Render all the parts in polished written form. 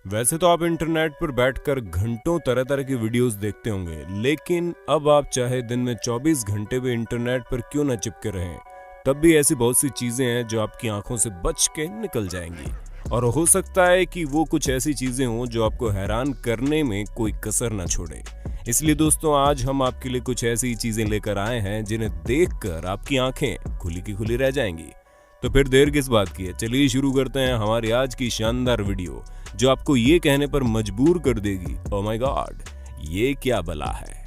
वैसे तो आप इंटरनेट पर बैठकर घंटों तरह तरह की वीडियोस देखते होंगे, लेकिन अब आप चाहे दिन में 24 घंटे भी इंटरनेट पर क्यों न चिपके रहें, तब भी ऐसी बहुत सी चीजें हैं जो आपकी आंखों से बच के निकल जाएंगी। और हो सकता है कि वो कुछ ऐसी चीजें हों जो आपको हैरान करने में कोई कसर न छोड़े। इसलिए दोस्तों, आज हम आपके लिए कुछ ऐसी चीजें लेकर आए हैं जिन्हें देखकर आपकी आंखें खुली की खुली रह जाएंगी। तो फिर देर किस बात की है, चलिए शुरू करते हैं हमारी आज की शानदार वीडियो, जो आपको ये कहने पर मजबूर कर देगी, ओह माय गॉड, ये क्या बला है।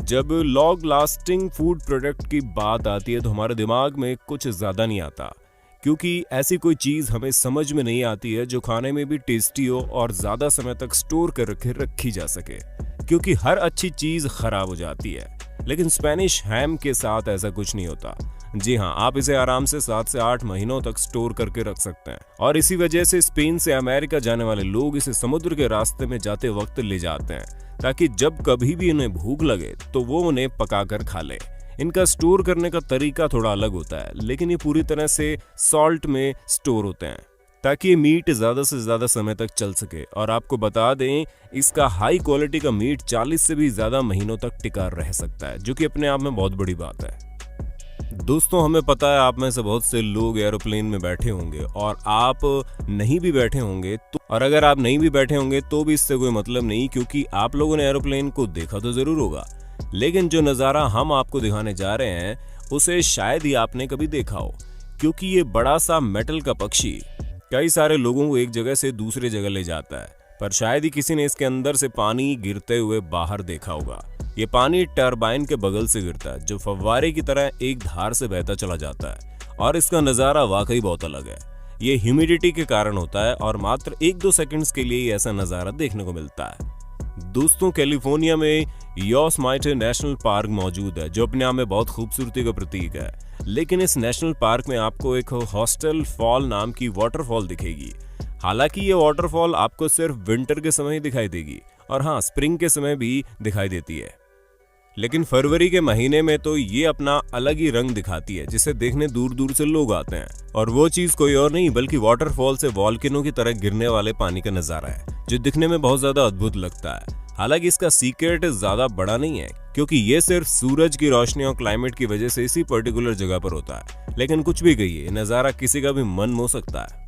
जब लॉन्ग लास्टिंग फूड प्रोडक्ट की बात आती है तो हमारे दिमाग में कुछ ज्यादा नहीं आता, क्योंकि ऐसी कोई चीज हमें समझ में नहीं आती है जो खाने में भी टेस्टी हो और ज्यादा समय तक स्टोर कर रखी जा सके, क्योंकि हर अच्छी चीज खराब हो जाती है। लेकिन स्पेनिश हैम के साथ ऐसा कुछ नहीं होता। जी हाँ, आप इसे आराम से 7 से 8 महीनों तक स्टोर करके रख सकते हैं, और इसी वजह से स्पेन से अमेरिका जाने वाले लोग इसे समुद्र के रास्ते में जाते वक्त ले जाते हैं, ताकि जब कभी भी उन्हें भूख लगे तो वो उन्हें पकाकर खा ले। इनका स्टोर करने का तरीका थोड़ा अलग होता है, लेकिन ये पूरी तरह से सॉल्ट में स्टोर होते हैं ताकि ये मीट ज्यादा से ज्यादा समय तक चल सके। और आपको बता दें, इसका हाई क्वालिटी का मीट 40 से भी ज्यादा महीनों तक टिका रह सकता है, जो कि अपने आप में बहुत बड़ी बात है। दोस्तों, हमें पता है आप में से बहुत से लोग एरोप्लेन में बैठे होंगे और आप नहीं भी बैठे होंगे तो, और अगर आप नहीं भी बैठे होंगे तो भी इससे कोई मतलब नहीं, क्योंकि आप लोगों ने एरोप्लेन को देखा तो जरूर होगा, लेकिन जो नज़ारा हम आपको दिखाने जा रहे हैं उसे शायद ही आपने कभी देखा हो, क्योंकि ये बड़ा सा मेटल का पक्षी कई सारे लोगों को एक जगह से दूसरी जगह ले जाता है, पर शायद ही किसी ने इसके अंदर से पानी गिरते हुए बाहर देखा होगा। ये पानी टरबाइन के बगल से गिरता है, जो फव्वारे की तरह एक धार से बहता चला जाता है, और इसका नज़ारा वाकई बहुत अलग है। ये ह्यूमिडिटी के कारण होता है और मात्र 1-2 सेकंड्स के लिए ऐसा नज़ारा देखने को मिलता है। दोस्तों, कैलिफोर्निया में योसेमाइटे नेशनल पार्क मौजूद है, जो अपने आप में बहुत खूबसूरती का प्रतीक है। लेकिन इस नेशनल पार्क में आपको एक हॉस्टल फॉल नाम की वाटरफॉल दिखेगी। हालांकि ये वाटरफॉल आपको सिर्फ विंटर के समय ही दिखाई देगी, और हाँ, स्प्रिंग के समय भी दिखाई देती है, लेकिन फरवरी के महीने में तो ये अपना अलग ही रंग दिखाती है, जिसे देखने दूर दूर से लोग आते हैं। और वो चीज कोई और नहीं बल्कि वाटरफॉल से वॉल्केनो की तरह गिरने वाले पानी का नजारा है, जो दिखने में बहुत ज्यादा अद्भुत लगता है। हालांकि इसका सीक्रेट ज्यादा बड़ा नहीं है, क्योंकि ये सिर्फ सूरज की रोशनी और क्लाइमेट की वजह से इसी पर्टिकुलर जगह पर होता है। लेकिन कुछ भी कहिए, नजारा किसी का भी मन मोह सकता है।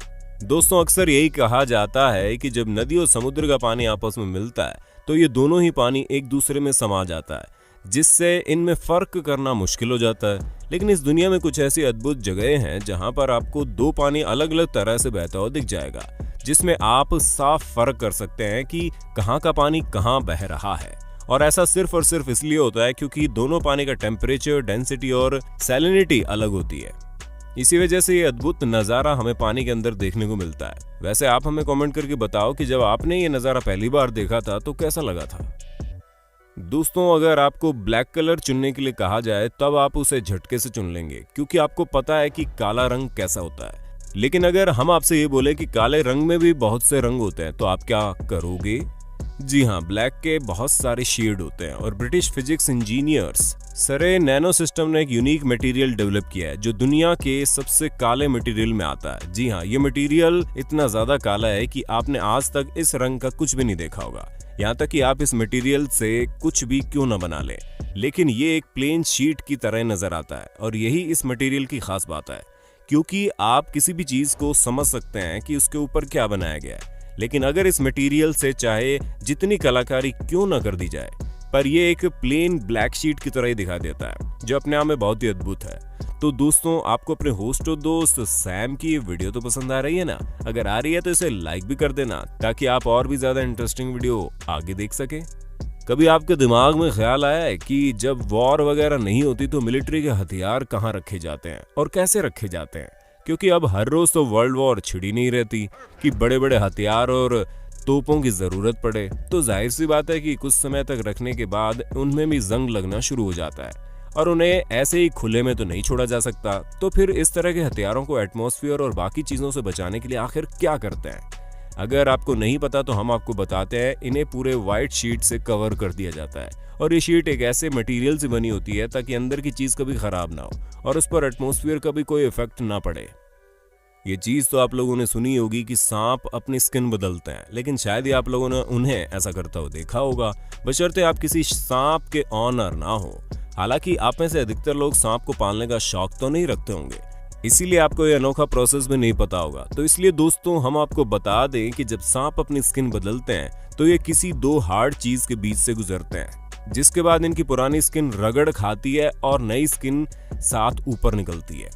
दोस्तों, अक्सर यही कहा जाता है कि जब नदी और समुद्र का पानी आपस में मिलता है तो ये दोनों ही पानी एक दूसरे में समा जाता है, जिससे इनमें फर्क करना मुश्किल हो जाता है। लेकिन इस दुनिया में कुछ ऐसी अद्भुत जगहें हैं जहां पर आपको दो पानी अलग अलग तरह से बहता हुआ दिख जाएगा, जिसमें आप साफ फर्क कर सकते हैं कि कहां का पानी कहां बह रहा है। और ऐसा सिर्फ और सिर्फ इसलिए होता है क्योंकि दोनों पानी का टेम्परेचर, डेंसिटी और सैलिनिटी अलग होती है। इसी वजह से ये अद्भुत नज़ारा हमें पानी के अंदर देखने को मिलता है। वैसे आप हमें कमेंट करके बताओ कि जब आपने ये नज़ारा पहली बार देखा था तो कैसा लगा था। दोस्तों, अगर आपको ब्लैक कलर चुनने के लिए कहा जाए तब आप उसे झटके से चुन लेंगे, क्योंकि आपको पता है कि काला रंग कैसा होता है। लेकिन अगर हम आपसे ये बोले कि काले रंग में भी बहुत से रंग होते हैं तो आप क्या करोगे? जी हाँ, ब्लैक के बहुत सारे शेड होते हैं, और ब्रिटिश फिजिक्स इंजीनियर्स सरे नैनो सिस्टम ने एक यूनिक मटेरियल डेवलप किया है जो दुनिया के सबसे काले मटेरियल में आता है। जी हाँ, ये मटेरियल इतना ज्यादा काला है कि आपने आज तक इस रंग का कुछ भी नहीं देखा होगा, यहाँ तक कि आप इस मटेरियल से कुछ भी क्यों न बना ले, लेकिन ये एक प्लेन शीट की तरह नजर आता है। और यही इस मटेरियल की खास बात है, क्योंकि आप किसी भी चीज को समझ सकते हैं कि उसके ऊपर क्या बनाया गया है, लेकिन अगर इस मटेरियल से चाहे जितनी कलाकारी क्यों न कर दी जाए, पर ये एक प्लेन ब्लैक शीट की तरह ही दिखा देता है, जो अपने आप में बहुत ही अद्भुत है। तो दोस्तों, आपको अपने होस्ट और दोस्त सैम की ये वीडियो तो पसंद आ रही है ना? अगर आ रही है तो इसे लाइक भी कर देना, ताकि आप और भी ज्यादा इंटरेस्टिंग वीडियो आगे देख सके। कभी आपके दिमाग में ख्याल आया है कि जब वॉर वगैरह नहीं होती तो मिलिट्री के हथियार कहाँ रखे जाते हैं और कैसे रखे जाते हैं? क्योंकि अब हर रोज तो वर्ल्ड वॉर छिड़ी नहीं रहती कि बड़े बड़े हथियार और तोपों की जरूरत पड़े, तो जाहिर सी बात है कि कुछ समय तक रखने के बाद उनमें भी जंग लगना शुरू हो जाता है, और उन्हें ऐसे ही खुले में तो नहीं छोड़ा जा सकता। तो फिर इस तरह के हथियारों को एटमॉस्फेयर और बाकी चीजों से बचाने के लिए आखिर क्या करते हैं? अगर आपको नहीं पता तो हम आपको बताते हैं। इन्हें पूरे व्हाइट शीट से कवर कर दिया जाता है, और ये शीट एक ऐसे मटेरियल से बनी होती है ताकि अंदर की चीज कभी खराब ना हो और उस पर एटमॉस्फेयर का भी कोई इफेक्ट ना पड़े। ये चीज तो आप लोगों ने सुनी होगी कि सांप अपनी स्किन बदलते हैं, लेकिन शायद ही आप लोगों ने उन्हें ऐसा करता हुआ देखा होगा, बशर्ते आप किसी सांप के ऑनर ना हो। हालांकि आप में से अधिकतर लोग सांप को पालने का शौक तो नहीं रखते होंगे, इसीलिए आपको ये अनोखा प्रोसेस भी नहीं पता होगा। तो इसलिए दोस्तों हम आपको बता दें कि जब सांप अपनी स्किन बदलते हैं तो ये किसी दो हार्ड चीज के बीच से गुजरते हैं, जिसके बाद इनकी पुरानी स्किन रगड़ खाती है और नई स्किन साथ ऊपर निकलती है।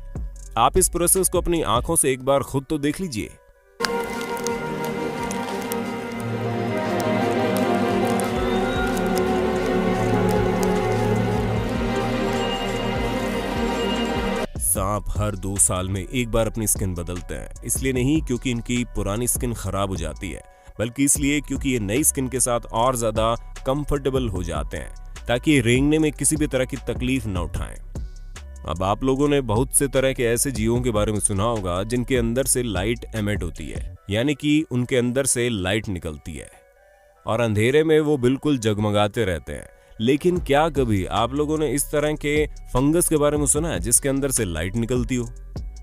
आप इस प्रोसेस को अपनी आंखों से एक बार खुद तो देख लीजिए। सांप हर 2 साल में एक बार अपनी स्किन बदलते हैं, इसलिए नहीं क्योंकि इनकी पुरानी स्किन खराब हो जाती है, बल्कि इसलिए क्योंकि ये नई स्किन के साथ और ज्यादा कंफर्टेबल हो जाते हैं, ताकि ये रेंगने में किसी भी तरह की तकलीफ न उठाएं। अब आप लोगों ने बहुत से तरह के ऐसे जीवों के बारे में सुना होगा जिनके अंदर से लाइट एमिट होती है, यानी कि उनके अंदर से लाइट निकलती है और अंधेरे में वो बिल्कुल जगमगाते रहते हैं। लेकिन क्या कभी आप लोगों ने इस तरह के फंगस के बारे में सुना है जिसके अंदर से लाइट निकलती हो?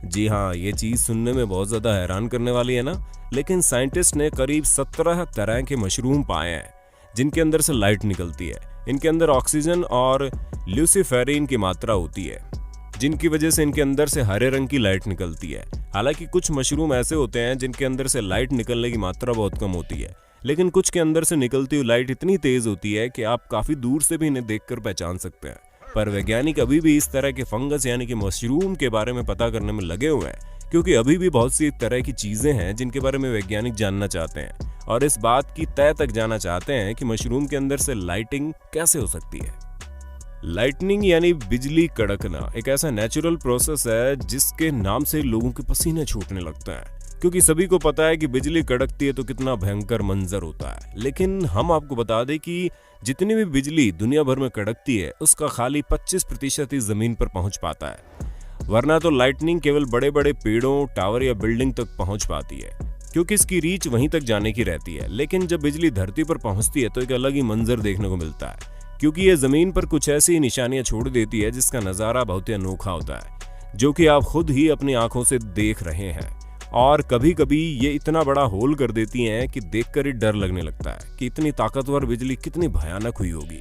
जी हाँ, ये चीज सुनने में बहुत ज्यादा हैरान करने वाली है ना, लेकिन साइंटिस्ट ने करीब 17 तरह के मशरूम पाए हैं जिनके अंदर से लाइट निकलती है। इनके अंदर ऑक्सीजन और ल्यूसीफेरिन की मात्रा होती है, जिनकी वजह से इनके अंदर से हरे रंग की लाइट निकलती है। हालांकि कुछ मशरूम ऐसे होते हैं जिनके अंदर से लाइट निकलने की मात्रा बहुत कम होती है, लेकिन कुछ के अंदर से निकलती हुई लाइट इतनी तेज होती है कि आप काफी दूर से भी इन्हें देखकर पहचान सकते हैं। पर वैज्ञानिक अभी भी इस तरह के फंगस यानी कि मशरूम के बारे में पता करने में लगे हुए हैं, क्योंकि अभी भी बहुत सी तरह की चीजें हैं जिनके बारे में वैज्ञानिक जानना चाहते हैं और इस बात की तय तक जाना चाहते हैं कि मशरूम के अंदर से लाइटिंग कैसे हो सकती है। लाइटनिंग यानी बिजली कड़कना एक ऐसा नेचुरल प्रोसेस है जिसके नाम से लोगों के पसीने छूटने लगते हैं, क्योंकि सभी को पता है कि बिजली कड़कती है तो कितना भयंकर मंजर होता है। लेकिन हम आपको बता दें कि जितनी भी बिजली दुनिया भर में कड़कती है उसका खाली 25% ही जमीन पर पहुंच पाता है, वरना तो लाइटनिंग केवल बड़े बड़े पेड़ों, टावर या बिल्डिंग तक पहुंच पाती है, क्योंकि इसकी रीच वहीं तक जाने की रहती है। लेकिन जब बिजली धरती पर पहुंचती है तो एक अलग ही मंजर देखने को मिलता है, क्योंकि ये जमीन पर कुछ ऐसी निशानियां छोड़ देती है जिसका नजारा बहुत ही अनोखा होता है, जो कि आप खुद ही अपनी आंखों से देख रहे हैं। और कभी कभी ये इतना बड़ा होल कर देती हैं कि देखकर ही डर लगने लगता है कि इतनी ताकतवर बिजली कितनी भयानक हुई होगी।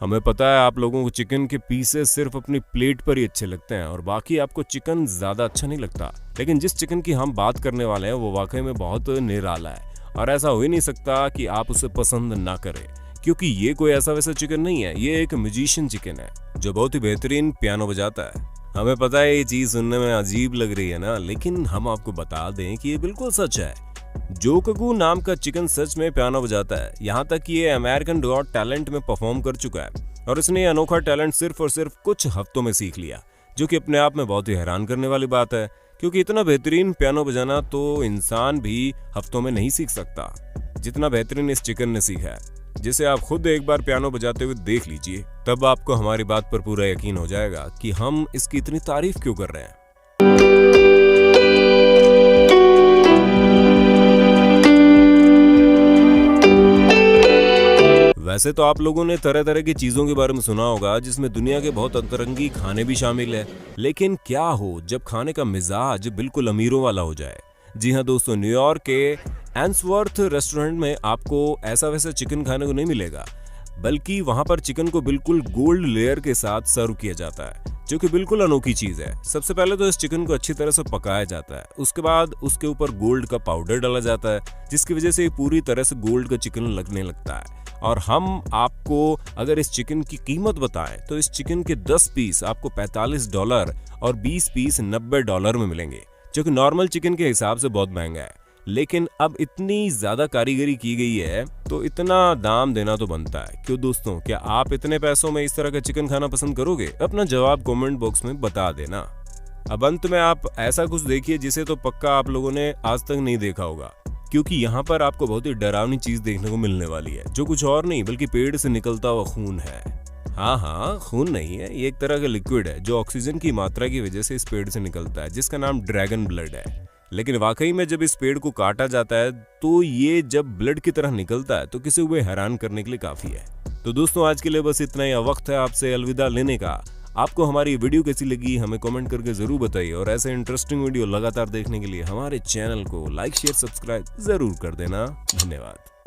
हमें पता है आप लोगों को चिकन के पीसेस सिर्फ अपनी प्लेट पर ही अच्छे लगते हैं और बाकी आपको चिकन ज्यादा अच्छा नहीं लगता, लेकिन जिस चिकन की हम बात करने वाले हैं वो वाकई में बहुत निराला है और ऐसा हो ही नहीं सकता कि आप उसे पसंद ना करें, क्योंकि ये कोई ऐसा वैसा चिकन नहीं है, ये एक म्यूजिशियन चिकन है जो बहुत ही बेहतरीन पियानो बजाता है। हमें पता है ये चीज सुनने में अजीब लग रही है ना, लेकिन हम आपको बता दें कि ये बिल्कुल सच है। जोकगू नाम का चिकन सच में पियानो बजाता है, यहाँ तक कि ये अमेरिकन गॉट टैलेंट में परफॉर्म कर चुका है और इसने अनोखा टैलेंट सिर्फ और सिर्फ कुछ हफ्तों में सीख लिया, जो कि अपने आप में बहुत ही हैरान करने वाली बात है, क्योंकि इतना बेहतरीन पियानो बजाना तो इंसान भी हफ्तों में नहीं सीख सकता जितना बेहतरीन इस चिकन ने सीखा है, जिसे आप खुद एक बार पियानो बजाते हुए देख लीजिए, तब आपको हमारी बात पर पूरा यकीन हो जाएगा कि हम इसकी इतनी तारीफ क्यों कर रहे हैं। वैसे तो आप लोगों ने तरह तरह की चीजों के बारे में सुना होगा जिसमें दुनिया के बहुत अंतरंगी खाने भी शामिल है, लेकिन क्या हो जब खाने का मिजाज बिल्कुल अमीरों वाला हो जाए। जी हाँ दोस्तों, न्यूयॉर्क के एंसवर्थ रेस्टोरेंट में आपको ऐसा वैसा चिकन खाने को नहीं मिलेगा, बल्कि वहां पर चिकन को बिल्कुल गोल्ड लेयर के साथ सर्व किया जाता है, जो कि बिल्कुल अनोखी चीज है। सबसे पहले तो इस चिकन को अच्छी तरह से पकाया जाता है, उसके बाद उसके ऊपर गोल्ड का पाउडर डाला जाता है, जिसकी वजह से पूरी तरह से गोल्ड का चिकन लगने लगता है। और हम आपको अगर इस चिकन की कीमत बताएं तो इस चिकन के 10 पीस आपको $45 और 20 पीस $90 में मिलेंगे, जो कि नॉर्मल चिकन के हिसाब से बहुत महंगा है। लेकिन अब इतनी ज्यादा कारीगरी की गई है तो इतना दाम देना तो बनता है। क्यों दोस्तों, क्या आप इतने पैसों में इस तरह का चिकन खाना पसंद करोगे? अपना जवाब कमेंट बॉक्स में बता देना। अब अंत में आप ऐसा कुछ देखिए जिसे तो पक्का आप लोगों ने आज तक नहीं देखा होगा, क्योंकि यहाँ पर आपको बहुत ही डरावनी चीज देखने को मिलने वाली है, जो कुछ और नहीं बल्कि पेड़ से निकलता हुआ खून है। हाँ, खून नहीं है, ये एक तरह का लिक्विड है जो ऑक्सीजन की मात्रा की वजह से इस पेड़ से निकलता है, जिसका नाम ड्रैगन ब्लड है। लेकिन वाकई में जब इस पेड़ को काटा जाता है तो ये जब ब्लड की तरह निकलता है तो किसी को हैरान करने के लिए काफी है। तो दोस्तों आज के लिए बस इतना ही। वक्त है आपसे अलविदा लेने का। आपको हमारी वीडियो कैसी लगी हमें कमेंट करके जरूर बताइए और ऐसे इंटरेस्टिंग वीडियो लगातार देखने के लिए हमारे चैनल को लाइक शेयर सब्सक्राइब जरूर कर देना। धन्यवाद।